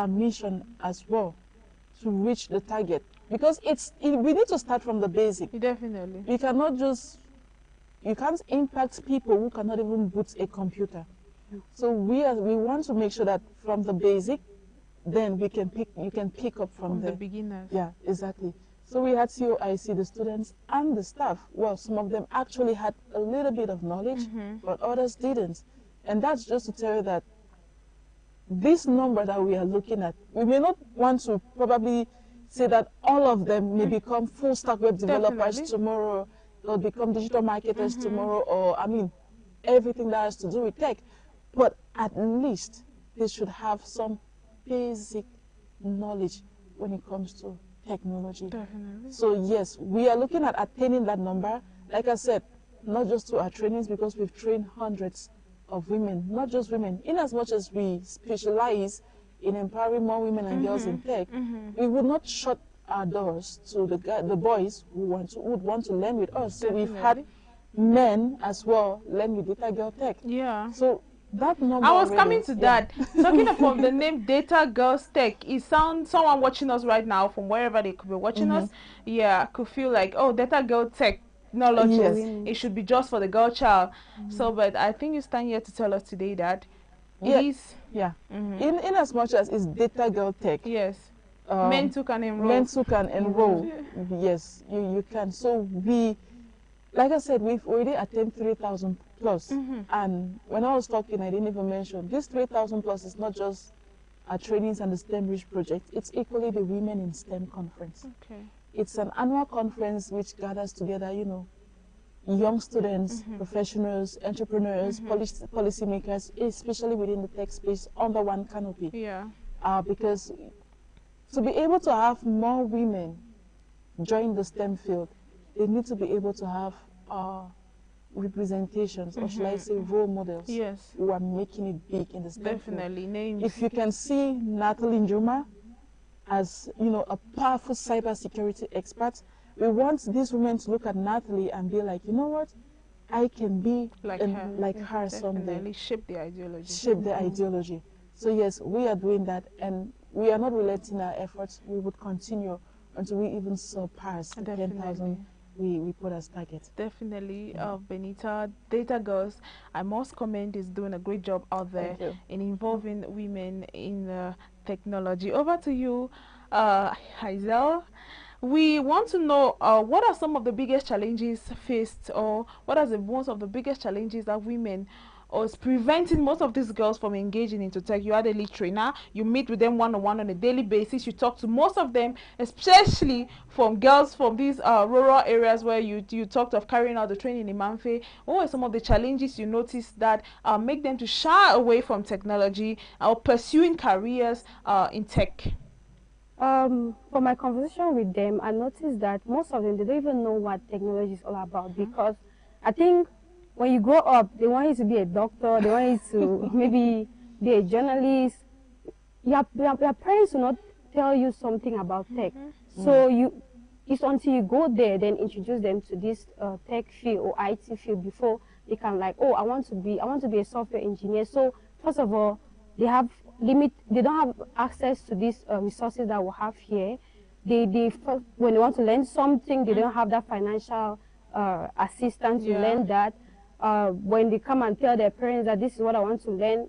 our mission as well to reach the target, because we need to start from the basic. Definitely. You cannot just, you can't impact people who cannot even boot a computer. So we want to make sure that from the basic, then you can pick up from the there. beginners. Yeah, exactly. So we had COIC, the students and the staff. Well, some of them actually had a little bit of knowledge, but others didn't. And that's just to tell you that this number that we are looking at, we may not want to probably say that all of them may become full stack web developers tomorrow, or become digital marketers tomorrow, or I mean, everything that has to do with tech. But at least they should have some basic knowledge when it comes to technology. Definitely. So yes, we are looking at attaining that number. Like I said, not just to our trainings, because we've trained hundreds of women, not just women. In as much as we specialize in empowering more women and girls in tech, we would not shut our doors to the boys who would want to learn with us. So we've had men as well learn with Data Girl Tech. Yeah. So that number. I was coming to that. Talking about the name Data Girls Tech, it sounds, someone watching us right now from wherever they could be watching us, could feel like, oh, Data Girl Tech knowledge, it should be just for the girl child. So, but I think you stand here to tell us today that it is. Yeah. In as much as it's Data Girl Tech. Yes. Men too can enroll. Men too can enroll. Yes, you can. So we, like I said, we've already attained 3,000 plus. And when I was talking, I didn't even mention this 3,000 plus is not just our trainings and the STEM Reach project. It's equally the Women in STEM conference. Okay. It's an annual conference which gathers together, you know, young students, professionals, entrepreneurs, policymakers, especially within the tech space, under one canopy. Yeah. Because to be able to have more women join the STEM field, they need to be able to have representations, or shall I say role models, who are making it big in the STEM Definitely. field. Names. If you can see Natalie Njuma as, you know, a powerful cybersecurity expert, we want these women to look at Natalie and be like, you know what, I can be like her someday. Definitely shape the ideology. Shape the ideology. So yes, we are doing that, and we are not relenting our efforts. We would continue until we even surpass the 10,000 we put as target. Definitely. Benita, Data Girls, I must comment, is doing a great job out there in involving women in technology. Over to you, Hazel. We want to know what are some of the biggest challenges faced, or what are most of the biggest challenges that women, or is preventing most of these girls from engaging into tech. You are the lead trainer, you meet with them one-on-one on a daily basis, you talk to most of them, especially from girls from these rural areas where you talked of carrying out the training in Manfe. What are some of the challenges you noticed that make them to shy away from technology or pursuing careers in tech? For my conversation with them, I noticed that most of them, they don't even know what technology is all about, because I think when you grow up, they want you to be a doctor, they want you to maybe be a journalist. Your parents will not tell you something about tech. So it's until you go there, then introduce them to this tech field or IT field before they can, like, oh, I want to be a software engineer. So first of all, they don't have access to these resources that we have here. When they want to learn something, they don't have that financial assistance to learn that. When they come and tell their parents that this is what I want to learn,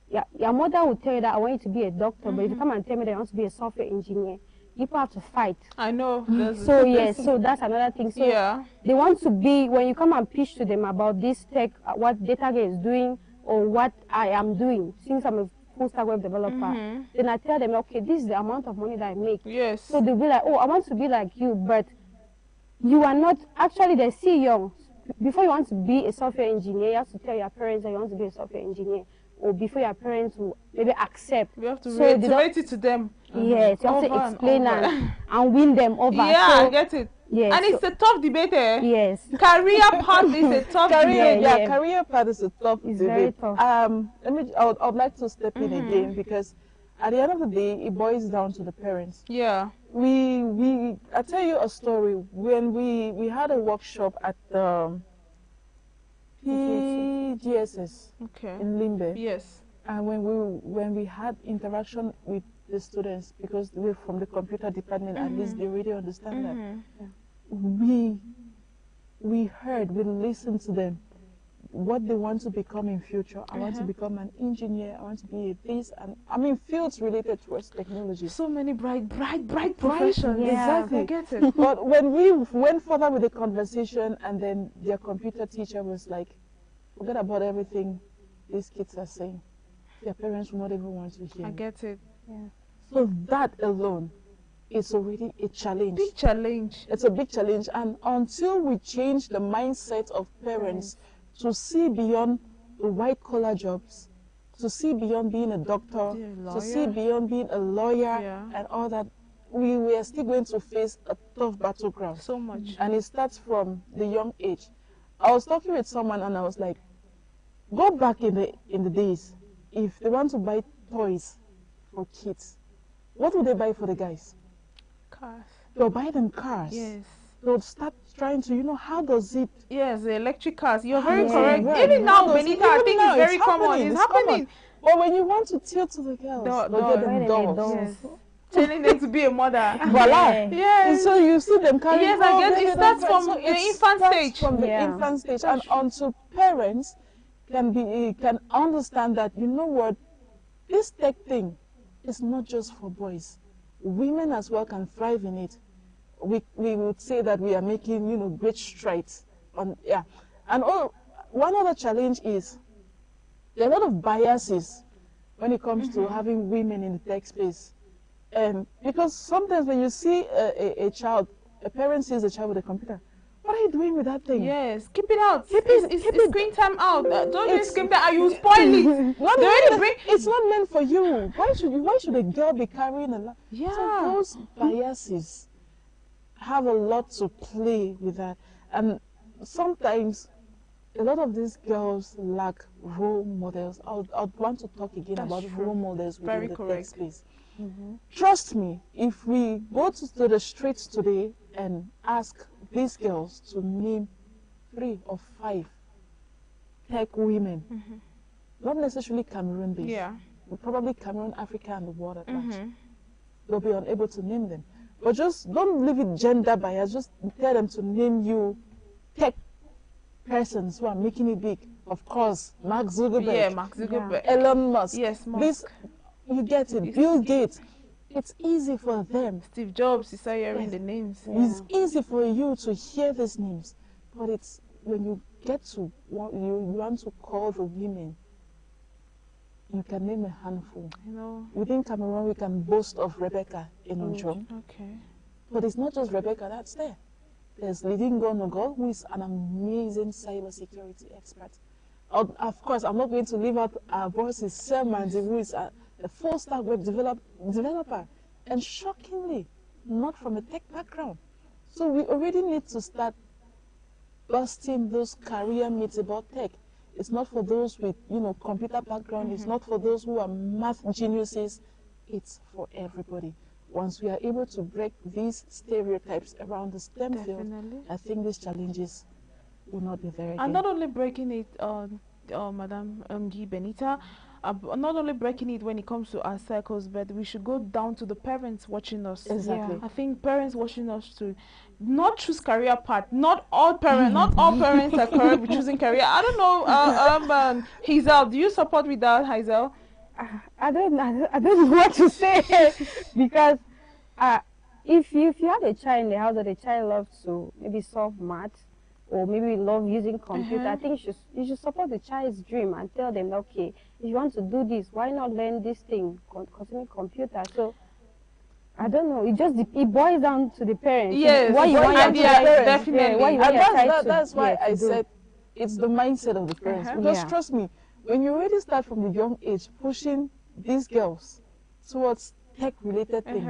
your mother will tell you that I want you to be a doctor, but if you come and tell me that I want to be a software engineer, people have to fight. I know. So yes, so that's another thing. So they want to be, when you come and pitch to them about this tech, what DataGate is doing or what I am doing, since I'm a full stack web developer, then I tell them, okay, this is the amount of money that I make. Yes. So they'll be like, oh, I want to be like you, but you are not, actually they're still young. Before you want to be a software engineer, you have to tell your parents that you want to be a software engineer, or before your parents will maybe accept. You have to rate it to them. Yes, you have to explain and win them over. Yeah, so, I get it. Yes, and it's a tough debate. Yes. Career path is a tough debate. Yeah, career path is a tough debate. Very tough. I would like to step in again, because at the end of the day, it boils down to the parents. Yeah. I tell you a story. When we had a workshop at the PGSS in Limbe. Yes. And when we had interaction with the students, because we're from the computer department, at least they already understand that. We heard, we listened to them, what they want to become in future. I want to become an engineer. I want to be a this, and I mean fields related towards technology. So many bright professions. Yeah. Exactly. I get it. But when we went further with the conversation, and then their computer teacher was like, forget about everything these kids are saying. Their parents will not even want to hear. I get it. Yeah. So that alone is already a challenge. Big challenge. It's a big challenge, and until we change the mindset of parents to see beyond the white collar jobs, to see beyond being a doctor, to see beyond being a lawyer and all that, we are still going to face a tough battleground. So much. And it starts from the young age. I was talking with someone and I was like, go back in the days, if they want to buy toys for kids, what would they buy for the guys? Cars. They'll buy them cars. Yes. They'll start trying to, how does it? Yes, the electric cars. You're very Yeah. correct. Right. Even now, Benita, I think it's very common. It's happening. Common. But when you want to tilt to the girls, they'll get them dolls. Yes. Telling them to be a mother. Voila. Yes. And so you see them carrying. Yes, I get it. It starts from the infant stage. From the infant stage, and until parents can understand that, you know what, this tech thing is not just for boys. Women as well can thrive in it. We would say that we are making great strides on and one other challenge is there are a lot of biases when it comes to having women in the tech space, because sometimes when you see a child, a parent sees a child with a computer, what are you doing with that thing? Yes, keep it out. Keep it's screen time out. Don't do screen time. You spoil it. It's not meant for you. Why should a girl be carrying a lot? Yeah. So those biases have a lot to play with that, and sometimes a lot of these girls lack role models. I'd want to talk again about role models within the tech space. Trust me, if we go to the streets today and ask these girls to name 3 or 5 tech women, not necessarily Cameroon based, but probably Cameroon, Africa, and the world at large, they'll be unable to name them. But just don't leave it gender bias. Just tell them to name you tech persons who are making it big. Of course, Mark Zuckerberg. Yeah, Mark Zuckerberg. Elon Musk. Yes, Musk. This, you get it. Bill Gates. It's easy for them. Steve Jobs, you start hearing the names. It's easy for you to hear these names, but it's when you get to what you want to call the women, you can name a handful. Within Cameroon, we can boast of Rebecca Enonjo. Okay. But it's not just Rebecca that's there. There's Lidin Gonogo, who is an amazing cybersecurity expert. Of course, I'm not going to leave out our bosses, Sam Manzi, who is a full-stack web developer. And shockingly, not from a tech background. So we already need to start busting those career myths about tech. It's not for those with, computer background. It's not for those who are math geniuses. It's for everybody. Once we are able to break these stereotypes around the STEM field, I think these challenges will not be very big. And not only breaking it, Madam Benita, not only breaking it when it comes to our circles, but we should go down to the parents watching us. Exactly. I think parents watching us to not choose career path. Not all parents are correct with choosing career. I don't know. Hazel, do you support with that, Hazel? I don't know what to say because if you have a child in the house that the child loves to maybe solve math or maybe love using computer, I think you should support the child's dream and tell them, okay, if you want to do this, why not learn this thing concerning computer? So I don't know. It boils down to the parents. Yes, what you want your definitely. Yeah, what you want your child that's why I do. said it's the mindset of the parents. Because trust me, when you already start from the young age pushing these girls towards tech-related things,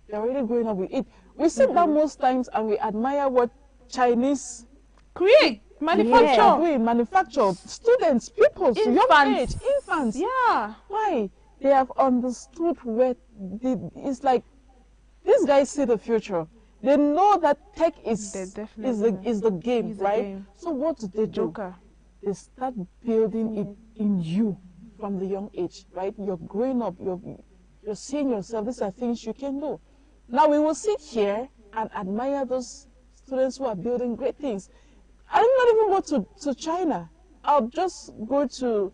they're already growing up with it. We sit down most times and we admire what Chinese create, manufacture, students, pupils, young age, infants. Yeah. Why? They have understood where it's like these guys see the future. They know that tech is the game, right? So what do they do? They start building it in you from the young age, right? You're growing up, You're seeing yourself. These are things you can do. Now we will sit here and admire those students who are building great things. I will not even go to China. I'll just go to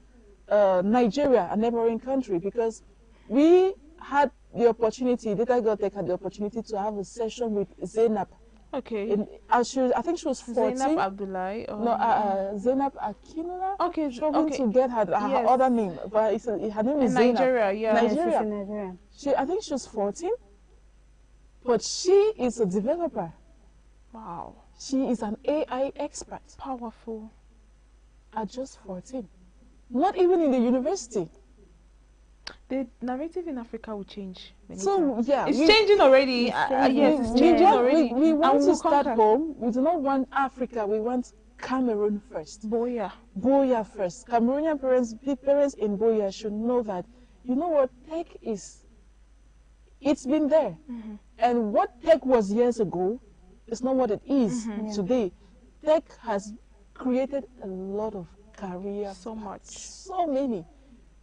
Nigeria, a neighboring country, because we had the opportunity, Data Girl Tech had the opportunity to have a session with Zainab. Okay. I think she was 14. Zainab Abdullahi? No, Zainab Akinula. Okay. Struggling to get her Yes. other name, but her name is In Zainab. Nigeria, yeah. Nigeria. in Nigeria. I think she was 14, but she is a developer. Wow. She is an AI expert Powerful. at just 14. Not even in the university. The narrative in Africa will change. So, yeah. It's changing already. Yes, it's changing already. We want to start conquer. home. We do not want Africa. We want Cameroon first. Boya. Boya first. Cameroonian parents in Boya should know that, you know what, tech is, it's been there. And what tech was years ago is not what it is today. Tech has created a lot of career So much. so many,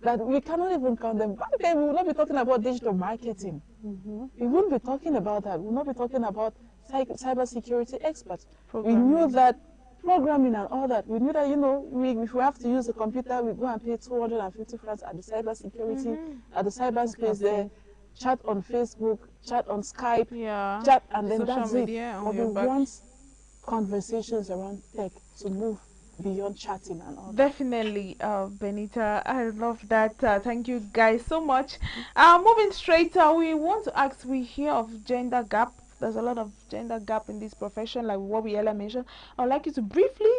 that we cannot even count them. Back then, we will not be talking about digital marketing. We wouldn't be talking about that. We will not be talking about cybersecurity experts. We knew that programming and all that. We knew that, you know, if we have to use a computer, we go and pay 250 francs at the cybersecurity, at the cyberspace there, chat on Facebook, chat on Skype, chat, and then Social that's media it. But we want conversations around tech to move beyond chatting and all that. Definitely, Benita. I love that. Thank you guys so much. Moving straight, we want to ask, we hear of gender gap. There's a lot of gender gap in this profession, like what we earlier mentioned. I would like you to briefly,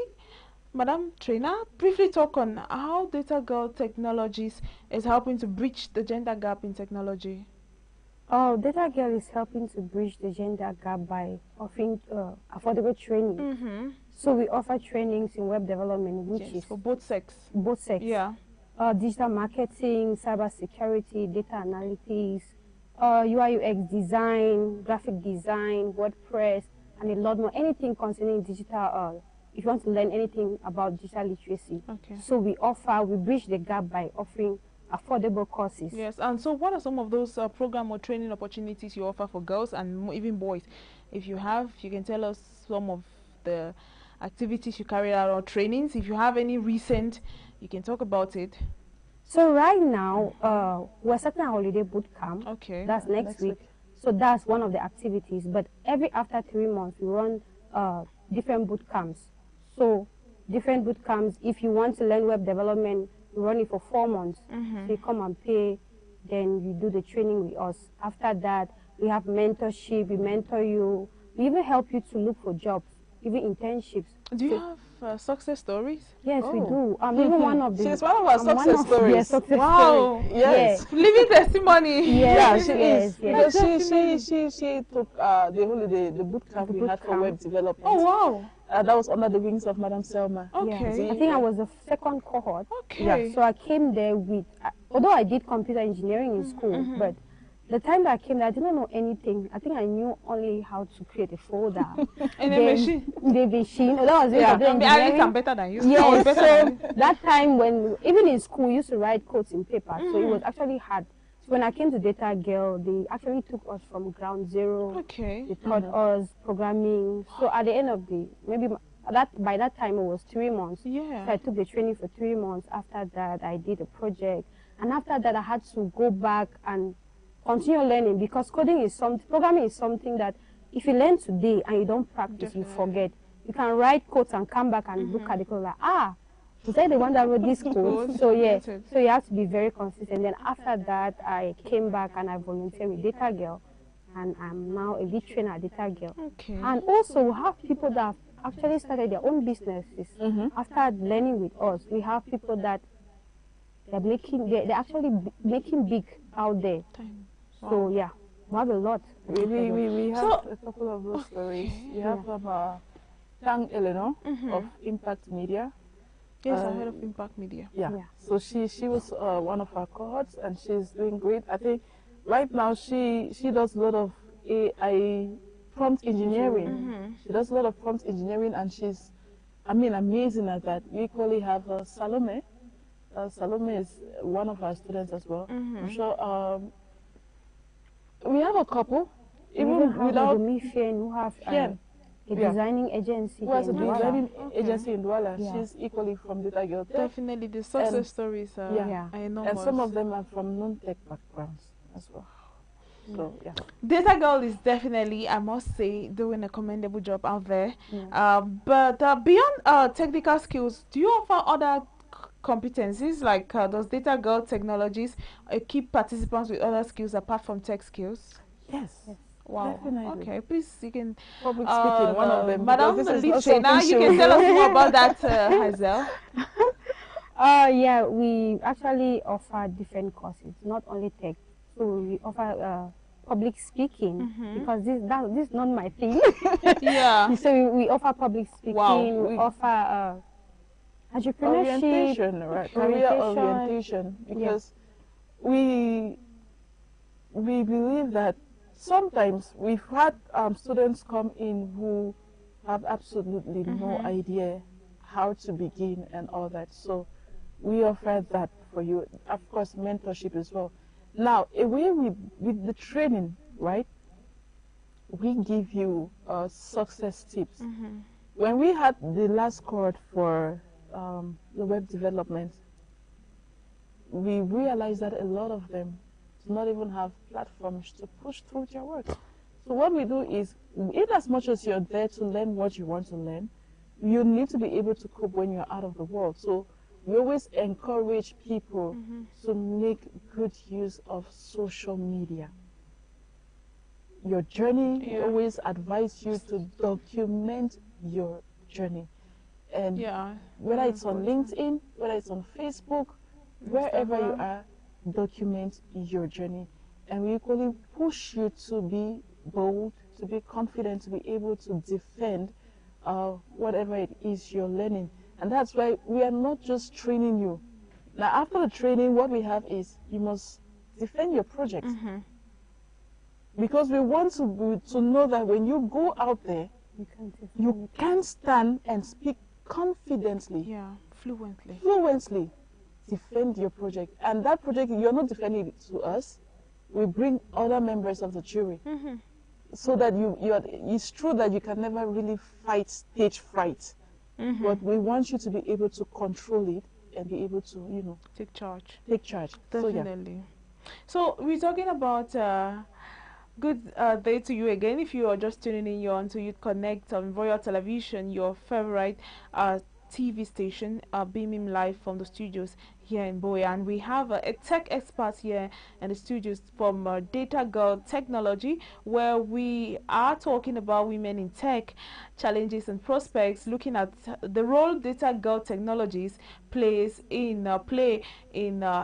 Madam Trainer, briefly talk on how Data Girl Technologies is helping to bridge the gender gap in technology. Oh, Data Girl is helping to bridge the gender gap by offering affordable training. So we offer trainings in web development, which is for both sex. Both sex. Yeah. Digital marketing, cyber security, data analytics, UI UX design, graphic design, WordPress, and a lot more. Anything concerning digital. If you want to learn anything about digital literacy, so we bridge the gap by offering affordable courses. Yes, and so what are some of those program or training opportunities you offer for girls and even boys? If you have, you can tell us some of the activities you carry out or trainings. If you have any recent, you can talk about it. So right now, we're starting a holiday boot camp. Okay. That's next week. So that's one of the activities. But after 3 months, we run different boot camps. So different boot camps. If you want to learn web development, we run it for 4 months. So you come and pay, then you do the training with us. After that, we have mentorship. We mentor you. We even help you to look for jobs, even internships. Do you have success stories? Yes, we do. Even one of the. She's one of our success stories. Wow. Yes. Yeah. Living testimony. Yes, she is. Because she took the boot camp we had for web development. Oh, wow. That was under the wings of Madam Selma. Okay. Yeah. I think I was the second cohort. Okay. Yeah. So I came there with, although I did computer engineering in school, but the time that I came there, I didn't know anything. I think I knew only how to create a folder. In a machine? The machine. That was I'm better than you. Yes, so that time when, even in school, we used to write codes in paper, so it was actually hard. So when I came to Data Girl, they actually took us from ground zero. Okay. They taught us programming. So at the end of by that time, it was 3 months. Yeah. So I took the training for 3 months. After that, I did a project. And after that, I had to go back and continue learning, because programming is something that if you learn today and you don't practice, you forget. You can write codes and come back and look at the code like, was I the one that wrote this code? So yeah, so you have to be very consistent. Then after that, I came back and I volunteered with Data Girl, and I'm now a lead trainer at Data Girl. Okay. And also we have people that have actually started their own businesses after learning with us. We have people that they're actually making big out there. So yeah, we have a lot. We have a couple of those stories. We have Tang Eleanor of Impact Media. Yes, I heard of Impact Media. Yeah. So she was one of our cohorts, and she's doing great. I think right now she does a lot of AI prompt engineering. She does a lot of prompt engineering, and she's, amazing at that. We equally have Salome. Salome is one of our students as well. I'm sure have a couple, even even without who have Fian. a designing agency Who has a here in Douala. designing agency in Douala. Yeah. She's equally from Data Girl Tech. Definitely, the success stories are Yeah. enormous. And some of them are from non-tech backgrounds as well. So, yeah. Data Girl is definitely, I must say, doing a commendable job out there. Yeah. But beyond technical skills, do you offer other competencies like does Data Girl Technologies equip participants with other skills apart from tech skills? Yes. Wow. Definitely. Okay, please, you can. Public speaking, one of them. Madam This is Liche, now you can tell us more about that, Hazel. Yeah, we actually offer different courses, not only tech. So we offer public speaking because this is not my thing. Yeah. So we offer public speaking. Wow. We offer entrepreneurship, orientation, right? Career orientation, because we believe that sometimes we've had students come in who have absolutely no idea how to begin and all that. So we offer that for you. Of course, mentorship as well. Now, away with the training, right? We give you success tips. When we had the last cohort for the web development, we realized that a lot of them do not even have platforms to push through their work. So what we do is, in as much as you're there to learn what you want to learn, you need to be able to cope when you're out of the world. So we always encourage people to make good use of social media. Your journey, we always advise you to document your journey. And whether it's on LinkedIn, whether it's on Facebook, wherever you are, document your journey. And we equally push you to be bold, to be confident, to be able to defend whatever it is you're learning. And that's why we are not just training you. Now, after the training, what we have is you must defend your project. Because we want to know that when you go out there, you can stand and speak confidently. Yeah, fluently. Fluently defend your project. And that project, you're not defending it to us. We bring other members of the jury. So that it's true that you can never really fight stage fright. But we want you to be able to control it and be able to, take charge. Take charge. Definitely. So we're talking about good day to you again. If you are just tuning in, you're on to Youth Connect on Royal Television, your favorite TV station, beaming live from the studios here in Boya. And we have a tech expert here in the studios from Data Girl Technology, where we are talking about women in tech, challenges and prospects, looking at the role Data Girl Technologies plays in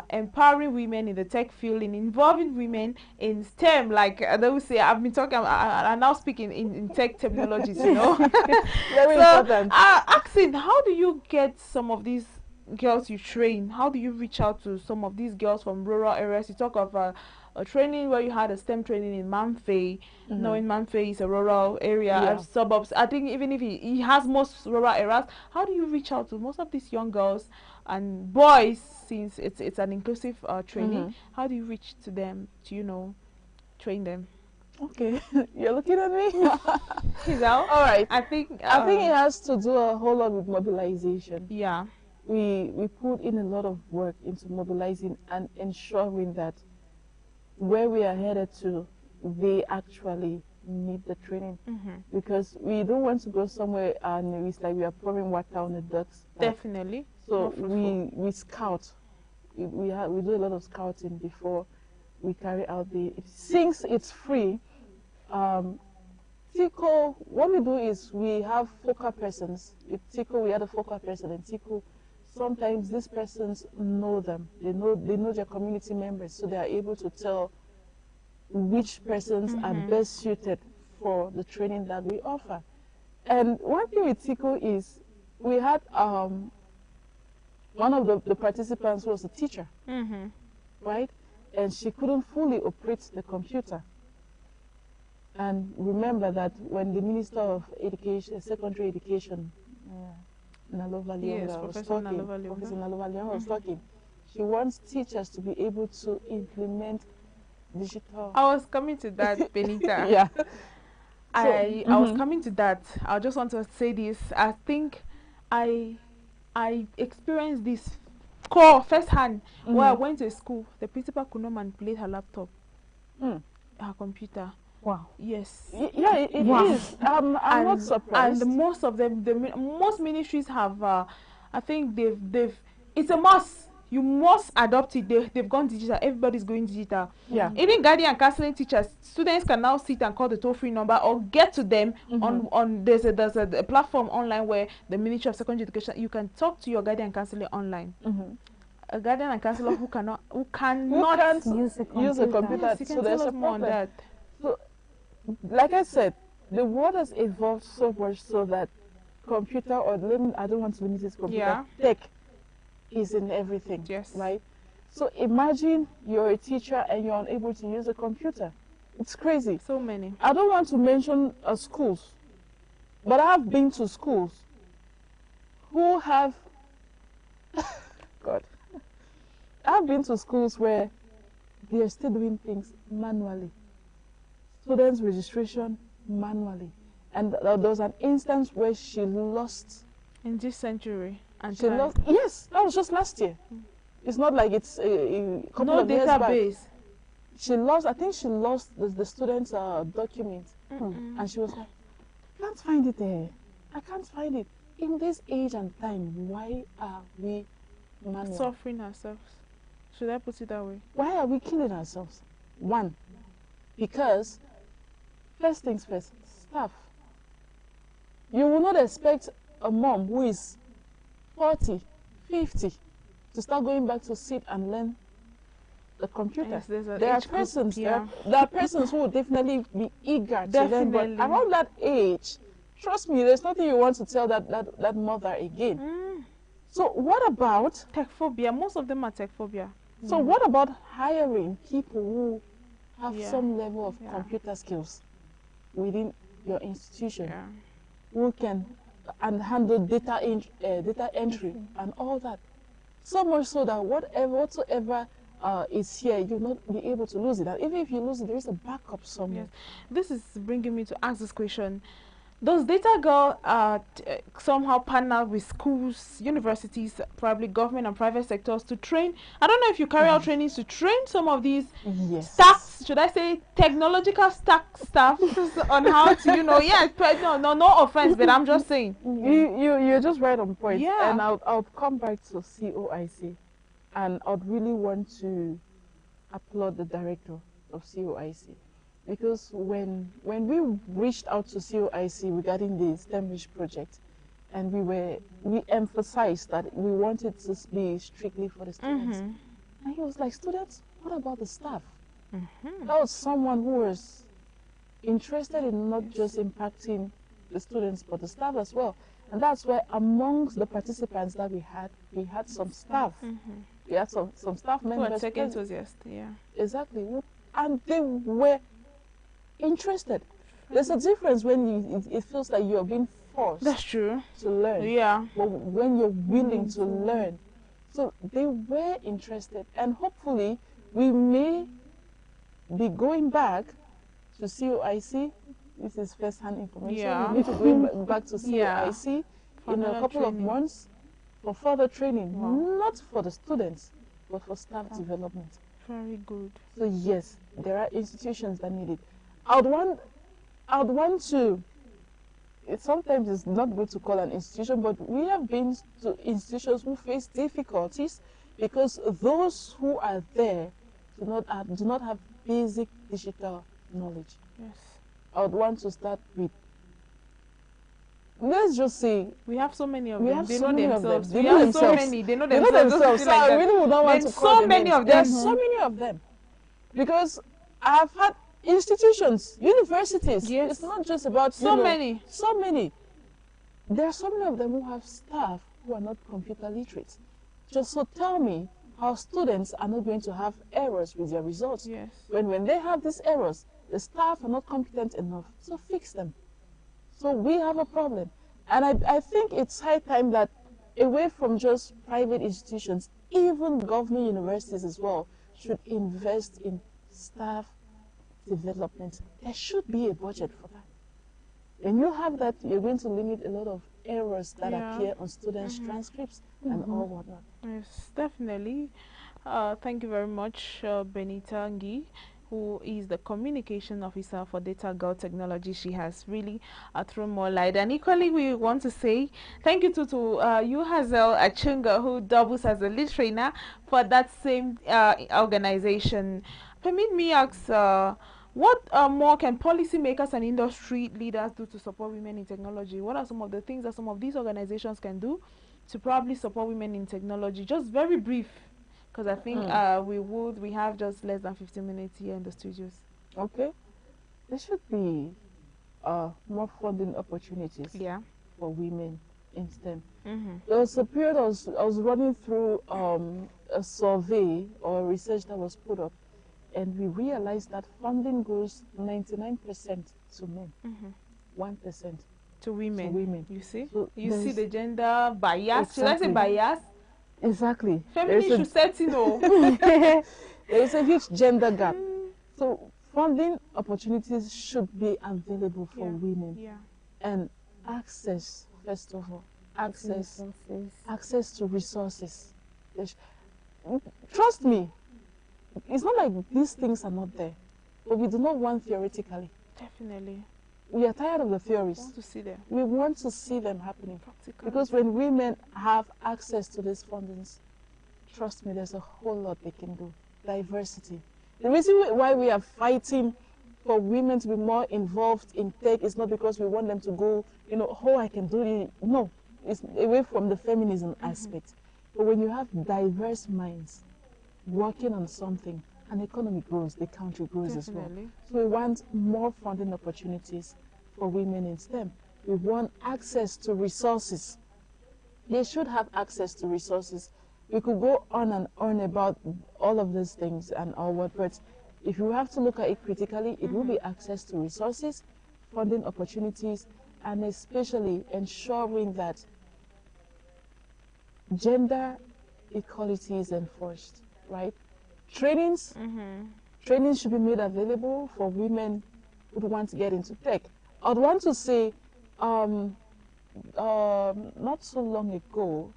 empowering women in the tech field, in involving women in STEM. Like they will say, I've been talking, I'm now speaking in tech technologies, Very important. Asking, how do you get some of these girls you train? How do you reach out to some of these girls from rural areas? You talk of a training where you had a STEM training in Manfei. Knowing Manfei is a rural area, suburbs. I think even if he has most rural areas, how do you reach out to most of these young girls and boys, since it's an inclusive training? How do you reach to them to train them? Okay, you're looking at me. All right. I think it has to do a whole lot with mobilization. Yeah. We put in a lot of work into mobilizing and ensuring that where we are headed to, they actually need the training. Because we don't want to go somewhere and it's like we are pouring water on the ducks. Definitely. So we scout. We do a lot of scouting before we carry out since it's free. TICO, what we do is we have focal persons. With TICO, we had a focal person, and TICO, sometimes these persons know them. They know their community members, so they are able to tell which persons are best suited for the training that we offer. And one thing with TICO is we had one of the participants was a teacher, right? And she couldn't fully operate the computer. And remember that when the Minister of Education, Secondary Education, Professor Nalovalion was talking, she wants teachers to be able to implement digital. I was coming to that, Benita. Yeah. I was coming to that. I just want to say this. I think I experienced this core firsthand where I went to school. The principal could not manipulate her laptop, her computer. Wow. Yes. Yeah, it is. I'm not surprised. And most of them, most ministries have. I think they've. It's a must. You must adopt it. They've gone digital. Everybody's going digital. Yeah. Even guardian and counseling teachers, students can now sit and call the toll-free number or get to them on there's a platform online where the Ministry of Secondary Education, you can talk to your guardian and counselor online. A guardian and counselor who cannot use a computer. Yes, you can tell us more on that. So, like I said, the world has evolved so much so that computer, or I don't want to limit it to computer, tech is in everything. Yes. Right? So imagine you're a teacher and you're unable to use a computer. It's crazy. So many. I don't want to mention schools, but I have been to schools who have God. I've been to schools where they're still doing things manually. Students' registration manually. And there was an instance where she lost. In this century. And she lost. Yes, that was just last year. It's not like it's a couple of years back. She lost. I think she lost the student's document, and she was like, "I can't find it there. I can't find it." In this age and time, why are we manual? Suffering ourselves? Should I put it that way? Why are we killing ourselves? One, because first things first, staff. You will not expect a mom who is 40, 50 to start going back to sit and learn the computer. Yes, there are persons there are persons who will definitely be eager to learn, but around that age, trust me, there's nothing you want to tell that mother again. So what about tech phobia? Most of them are tech phobia. So what about hiring people who have some level of computer skills within your institution, who can handle data entry and all that? So much so that whatsoever is here, you'll not be able to lose it. And even if you lose it, there is a backup somewhere. Yes. This is bringing me to ask this question. Does Data Girl somehow partner with schools, universities, probably government and private sectors to train? I don't know if you carry out trainings to train some of these stacks, should I say technological staff on how to, no offense, but I'm just saying. You're just right on point. Yeah. And I'll come back to COIC, and I'd really want to applaud the director of COIC. Because when we reached out to COIC regarding the STEM-Rich project, and we emphasized that we wanted to be strictly for the students, and he was like, "Students, what about the staff?" That was someone who was interested in not just impacting the students but the staff as well, and that's why amongst the participants that we had some staff, we had some staff members who are tech enthusiasts, exactly, and they were interested. There's a difference when it feels like you're being forced. That's true. To learn. Yeah. But when you're willing to learn. So they were interested, and hopefully we may be going back to COIC. This is first-hand information. Yeah. We need to go back to COIC in a couple of months for further training. Wow. Not for the students, but for staff development. Very good. So yes, there are institutions that need it. I'd want to, sometimes it's not good to call an institution, but we have been to institutions who face difficulties because those who are there do not have basic digital knowledge. Yes. I would want to start with, let's just say, we have so many of them. They know themselves. They know themselves. So many. They know themselves. So I really would not want to call so many of them. There's so many of them, because I have had institutions, universities. Yes. It's not just about so many. There are so many of them who have staff who are not computer literate. Just so tell me how students are not going to have errors with their results. Yes. When they have these errors, the staff are not competent enough. So fix them. So we have a problem. And I think it's high time that away from just private institutions, even government universities as well should invest in staff development. There should be a budget for that. When you have that, you're going to limit a lot of errors that appear on students' transcripts and all whatnot. Yes, definitely. Thank you very much, Benita Ngi, who is the communication officer for Data Girl Technology. She has really thrown more light. And equally, we want to say thank you to you, Hazel Achunga, who doubles as a lead trainer for that same organization. Permit me ask, what more can policymakers and industry leaders do to support women in technology? What are some of the things that some of these organizations can do to probably support women in technology? Just very brief, because I think we have just less than 15 minutes here in the studios. Okay. There should be more funding opportunities for women in STEM. There was a period I was running through a survey or research that was put up, and we realized that funding goes 99% to men, 1% to women. You see? So you see the gender bias. Exactly. Should I say bias? Exactly. Feminists should set there is a huge gender gap. So funding opportunities should be available for women. And access, first of all, access to resources. Trust me, it's not like these things are not there, but we do not want theoretically. Definitely. We are tired of the theories. We want to see them. We want to see them happening. Because when women have access to these fundings, trust me, there's a whole lot they can do. Diversity. The reason why we are fighting for women to be more involved in tech is not because we want them to go, oh, I can do it. No, it's away from the feminism aspect. But when you have diverse minds working on something, an economy grows, the country grows as well. So we want more funding opportunities for women in STEM. We want access to resources. They should have access to resources. We could go on and on about all of these things and all what, but if you have to look at it critically, it will be access to resources, funding opportunities, and especially ensuring that gender equality is enforced, right? Trainings should be made available for women who want to get into tech. I'd want to say, not so long ago,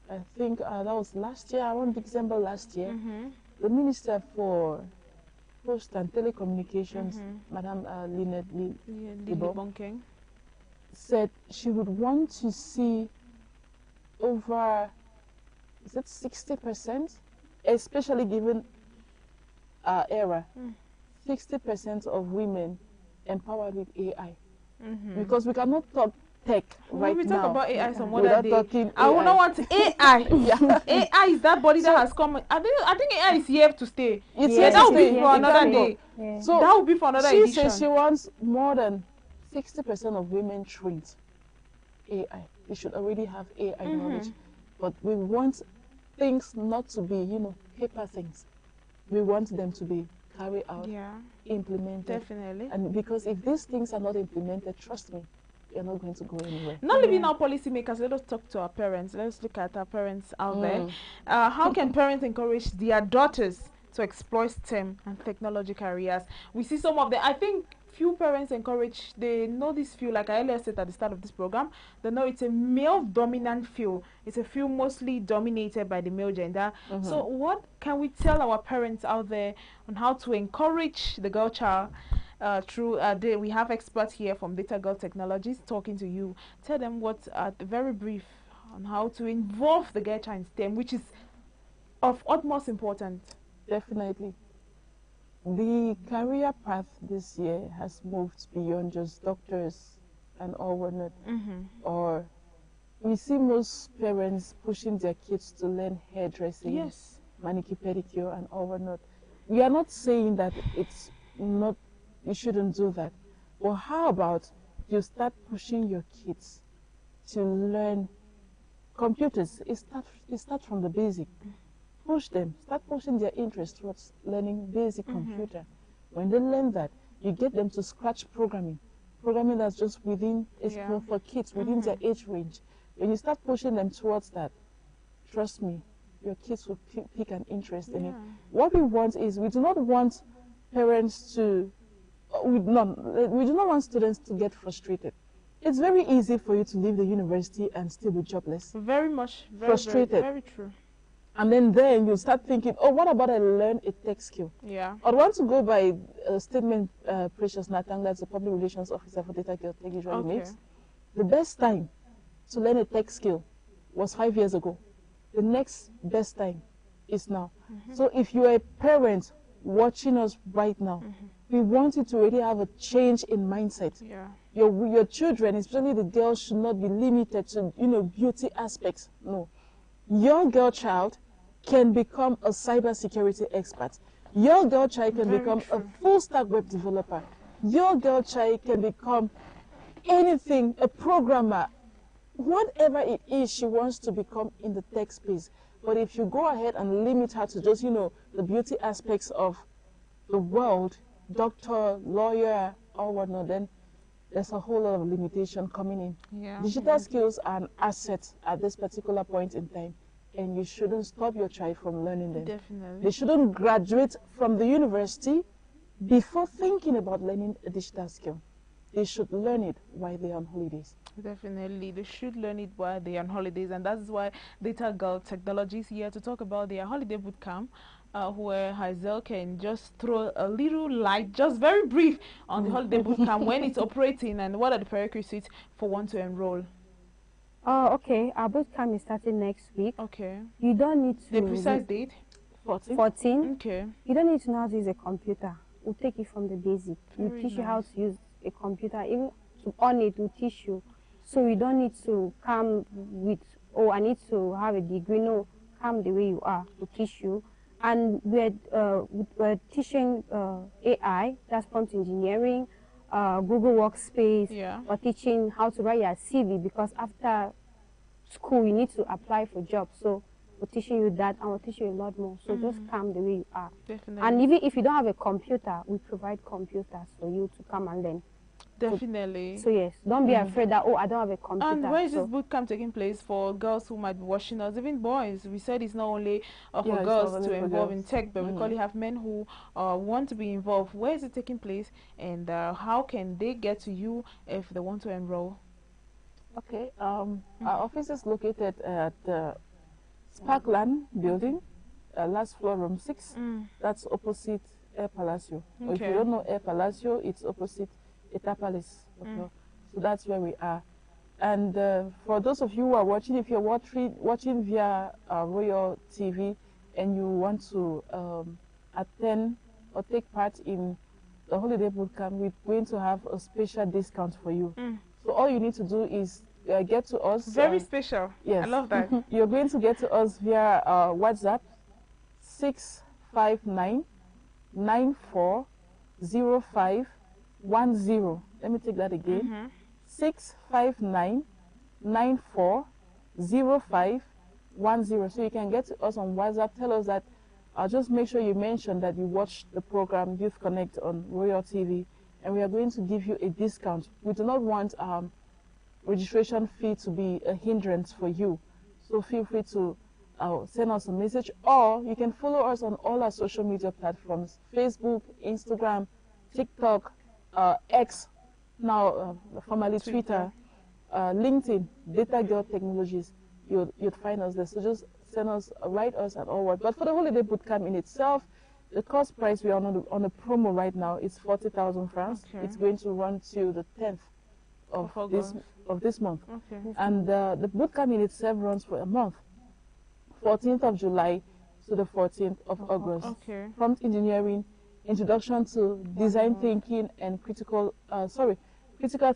I think that was last year, around December last year, the Minister for Post and Telecommunications, Madam Lynette Libo, said she would want to see over, is it 60%? Especially given our era, 60% of women empowered with AI. Because we cannot talk tech right now. We talk about AI some other day. I would not want AI. AI is that body that has come. I think AI is here to stay. That will be for another day. So that will be for another edition. She says she wants more than 60% of women trained AI. They should already have AI knowledge. But we want things not to be, paper things. We want them to be carried out, implemented. Definitely. And because if these things are not implemented, trust me, you're not going to go anywhere. Not leaving our policymakers, let us talk to our parents. Let's look at our parents out there. How can parents encourage their daughters to explore STEM and technology careers? We see some of them. I think few parents encourage, they know this field, like I earlier said at the start of this program, they know it's a male-dominant field. It's a field mostly dominated by the male gender. So what can we tell our parents out there on how to encourage the girl child through, we have experts here from Data Girl Technologies talking to you. Tell them what, very brief, on how to involve the girl child in STEM, which is of utmost importance. Definitely. The career path this year has moved beyond just doctors and all whatnot. Or we see most parents pushing their kids to learn hairdressing, manicure, pedicure, and all whatnot. We are not saying that it's not, you shouldn't do that. But how about you start pushing your kids to learn computers? It starts from the basic. Push them, start pushing their interest towards learning basic computer. When they learn that, you get them to scratch programming that's just within, for kids, within their age range. When you start pushing them towards that, trust me, your kids will pick an interest in it. What we want is, we do not want parents to, we do not want students to get frustrated. It's very easy for you to leave the university and still be jobless. Very much. Frustrated. Very true. And then you start thinking, oh, what about I learn a tech skill? Yeah. I want to go by a statement Precious Nathan, that's the public relations officer for Data Girl Tech, usually makes. The best time to learn a tech skill was 5 years ago. The next best time is now. So if you are a parent watching us right now, we want you to already have a change in mindset. Yeah. Your children, especially the girls, should not be limited to beauty aspects. No. Your girl child can become a cybersecurity expert. Your girl child can become a full stack web developer. Your girl child can become anything, a programmer, whatever it is she wants to become in the tech space. But if you go ahead and limit her to just, the beauty aspects of the world, doctor, lawyer, or whatnot, then there's a whole lot of limitation coming in. Yeah. Digital skills are an asset at this particular point in time, and you shouldn't stop your child from learning them. Definitely. They shouldn't graduate from the university before thinking about learning a digital skill. They should learn it while they're on holidays. Definitely, they should learn it while they're on holidays, and that's why Data Girl Technology is here to talk about their holiday bootcamp, where Hazel can just throw a little light, just very brief, on the holiday bootcamp, when it's operating, and what are the prerequisites for one to enroll. Okay, our bootcamp is starting next week. Okay. You don't need to... The precise date? 14. Okay. You don't need to know how to use a computer. We'll take it from the basic. We'll teach you how to use a computer. Even to on it, we'll teach you. So you don't need to come with, oh, I need to have a degree. No, come the way you are. We'll teach you. And we're teaching AI, that's prompt engineering, Google Workspace. Yeah. We're teaching how to write your CV, because after school you need to apply for jobs. So we're teaching you that, and we'll teach you a lot more. So just come the way you are. Definitely. And even if you don't have a computer, we provide computers for you to come and learn. Definitely. So yes, don't be afraid that, oh, I don't have a computer. And where is this bootcamp taking place for girls who might be watching us, even boys? We said it's not only for girls to involve in tech, but we call it have men who want to be involved. Where is it taking place, and how can they get to you if they want to enroll? Okay, our office is located at the Sparkland building, last floor, room 6. That's opposite Air Palacio. If you don't know Air Palacio, it's opposite Eta Palace. So that's where we are. And for those of you who are watching, if you're watching via Royal TV and you want to attend or take part in the holiday bootcamp, we're going to have a special discount for you. So all you need to do is get to us. Very special. Yes. I love that. You're going to get to us via WhatsApp 659 940510. Let me take that again. 659 940510. So you can get to us on WhatsApp. Tell us that. Just make sure you mention that you watched the program Youth Connect on Royal TV, and we are going to give you a discount. We do not want registration fee to be a hindrance for you. So feel free to send us a message, or you can follow us on all our social media platforms: Facebook, Instagram, TikTok, X, now formerly Twitter, LinkedIn, Data Girl Technologies. You'd find us there. So just send us, write us and all what. But for the holiday bootcamp in itself, the cost price, we are on a promo right now. It's 40,000 francs. Okay. It's going to run till the 10th of this month. Okay. And the bootcamp in itself runs for a month, 14th of July to the 14th of August. Okay. Prompt engineering, introduction to design thinking and critical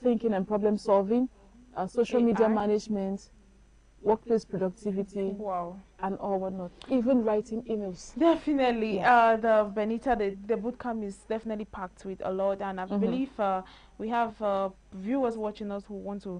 thinking and problem solving, social media management, workplace productivity, and all whatnot, even writing emails. Definitely. The Benita, the bootcamp is definitely packed with a lot, and I believe we have viewers watching us who want to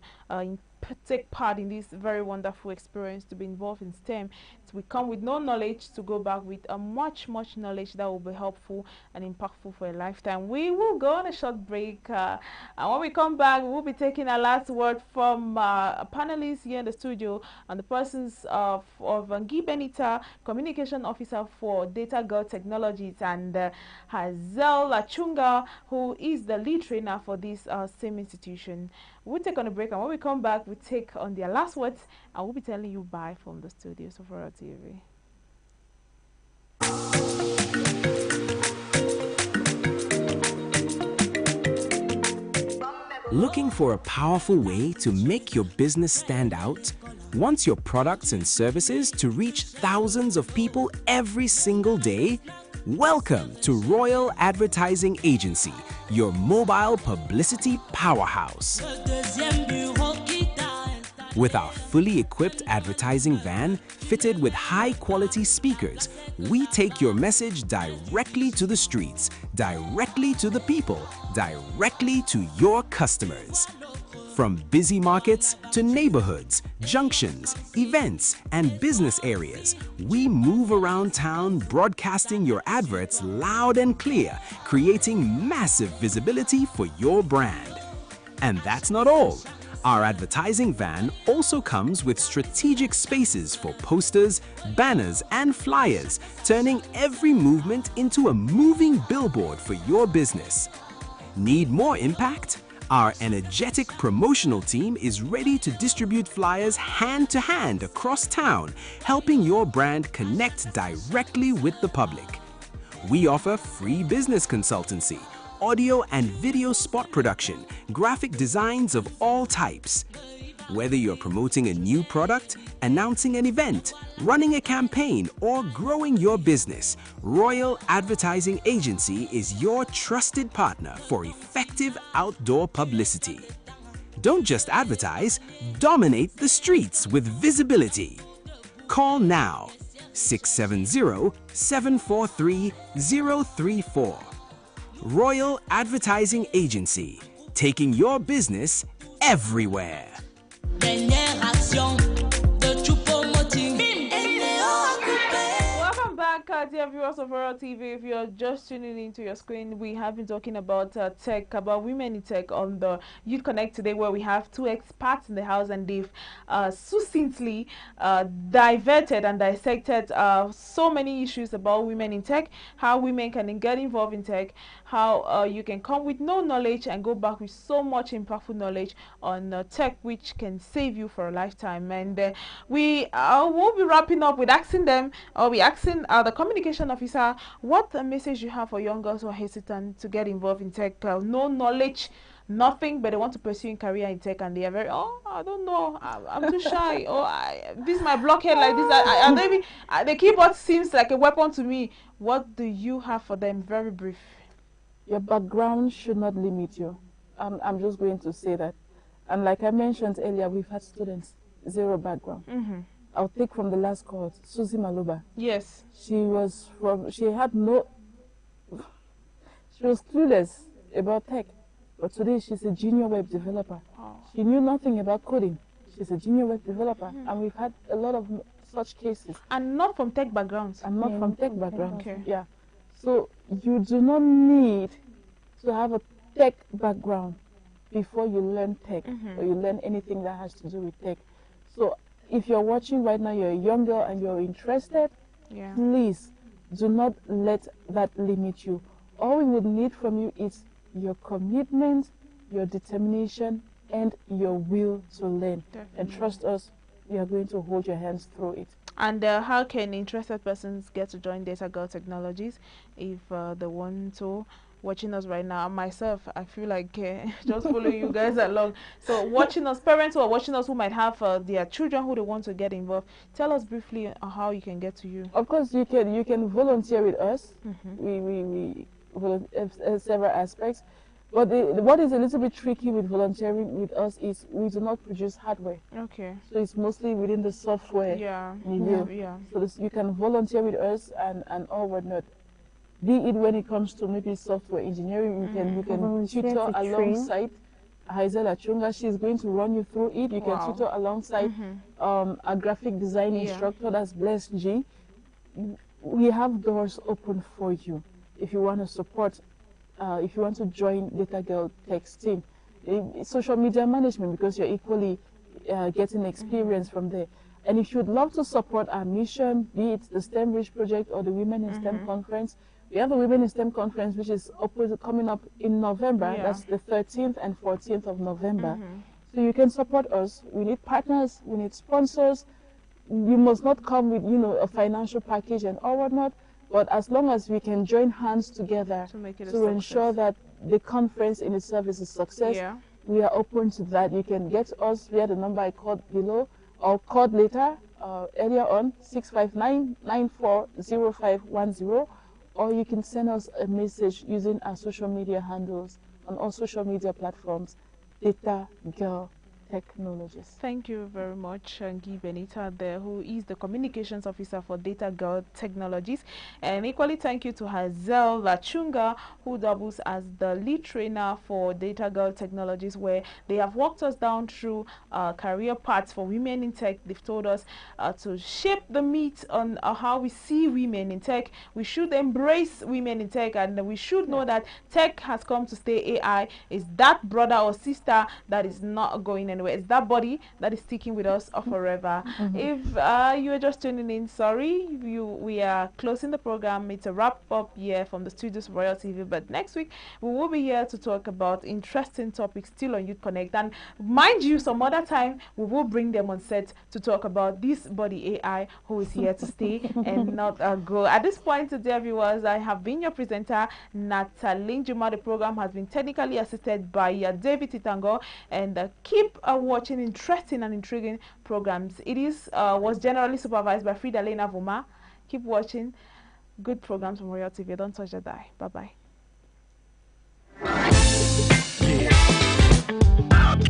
take part in this very wonderful experience, to be involved in STEM. So we come with no knowledge to go back with a much knowledge that will be helpful and impactful for a lifetime. We will go on a short break, and when we come back, we will be taking a last word from panelists here in the studio, and the persons of Ngi Benita, Communication Officer for Data Girl Technologies, and Hazel Lachunga, who is the lead trainer for this same institution. We'll take on a break, and when we come back, we take on their last words, and we'll be telling you bye from the studios of Royal TV. Looking for a powerful way to make your business stand out? Want your products and services to reach thousands of people every single day? Welcome to Royal Advertising Agency, your mobile publicity powerhouse. With our fully equipped advertising van fitted with high-quality speakers, we take your message directly to the streets, directly to the people, directly to your customers. From busy markets to neighborhoods, junctions, events, and business areas, we move around town broadcasting your adverts loud and clear, creating massive visibility for your brand. And that's not all. Our advertising van also comes with strategic spaces for posters, banners, and flyers, turning every movement into a moving billboard for your business. Need more impact? Our energetic promotional team is ready to distribute flyers hand to hand across town, helping your brand connect directly with the public. We offer free business consultancy, audio and video spot production, graphic designs of all types. Whether you're promoting a new product, announcing an event, running a campaign, or growing your business, Royal Advertising Agency is your trusted partner for effective outdoor publicity. Don't just advertise, dominate the streets with visibility. Call now, 670-743-034. Royal Advertising Agency, taking your business everywhere. Welcome back, dear viewers of Royal TV. If you're just tuning into your screen, we have been talking about tech, about women in tech on the Youth Connect today, where we have two experts in the house, and they've succinctly diverted and dissected so many issues about women in tech, how women can get involved in tech, how you can come with no knowledge and go back with so much impactful knowledge on tech, which can save you for a lifetime. And we will be wrapping up with asking them, or we asking the communication officer, what message you have for young girls who are hesitant to get involved in tech, no knowledge, nothing, but they want to pursue a career in tech, and they are very, I don't know, I'm too shy, this is my blockhead like this, I don't even, the keyboard seems like a weapon to me. What do you have for them? Very brief. Your background should not limit you. I'm just going to say that. And like I mentioned earlier, we've had students, zero background. I'll take from the last cohort, Susie Maloba. Yes. She was clueless about tech. But today she's a junior web developer. She knew nothing about coding. She's a junior web developer. And we've had a lot of such cases. And not from tech backgrounds. And not from tech backgrounds. Okay. Yeah. So you do not need to have a tech background before you learn tech or you learn anything that has to do with tech. So if you're watching right now, you're a young girl and you're interested, please do not let that limit you. All we would need from you is your commitment, your determination, and your will to learn. Definitely. And trust us, we are going to hold your hands through it. And how can interested persons get to join Data Girl Technologies if they want to? Watching us right now, myself, I feel like just following you guys along. So watching us, parents who are watching us who might have their children who they want to get involved, tell us briefly how you can get to you. Of course, you can volunteer with us. We volunteer several aspects. But what is a little bit tricky with volunteering with us is we do not produce hardware. Okay. So it's mostly within the software. So you can volunteer with us and all whatnot. Be it when it comes to maybe software engineering, you can tutor alongside Hazel Achunga. She's going to run you through it. You can tutor alongside a graphic design instructor, that's Bless G. We have doors open for you if you want to support, if you want to join Data Girl Tech's team. Social media management, because you're equally getting experience from there. And if you'd love to support our mission, be it the STEM Reach Project or the Women in STEM Conference, we have a Women in STEM Conference which is coming up in November. That's the 13th and 14th of November. So you can support us. We need partners, we need sponsors. You must not come with, you know, a financial package and all whatnot, but as long as we can join hands together to ensure that the conference in itself is a success, we are open to that. You can get us via the number I called below, or called later, earlier on, 659-940510, or you can send us a message using our social media handles on all social media platforms, Data Girl Technologies. Thank you very much, Guy Benita there, who is the communications officer for Data Girl Technologies. And equally thank you to Hazel Achunga, who doubles as the lead trainer for Data Girl Technologies, where they have walked us down through career paths for women in tech. They've told us to shape the meat on how we see women in tech. We should embrace women in tech, and we should know that tech has come to stay. AI is that brother or sister that is not going anywhere. It's that body that is sticking with us forever. If you are just tuning in, sorry, we are closing the program. It's a wrap up here from the studios of Royal TV, but next week we will be here to talk about interesting topics still on Youth Connect, and mind you, some other time we will bring them on set to talk about this body AI who is here to stay and not go. At this point, dear viewers, I have been your presenter, Natalie Juma. The program has been technically assisted by David Titango, and keep watching interesting and intriguing programs. It was generally supervised by Frida Lena Vuma. Keep watching good programs from Royal TV. Don't touch the dial. Bye bye.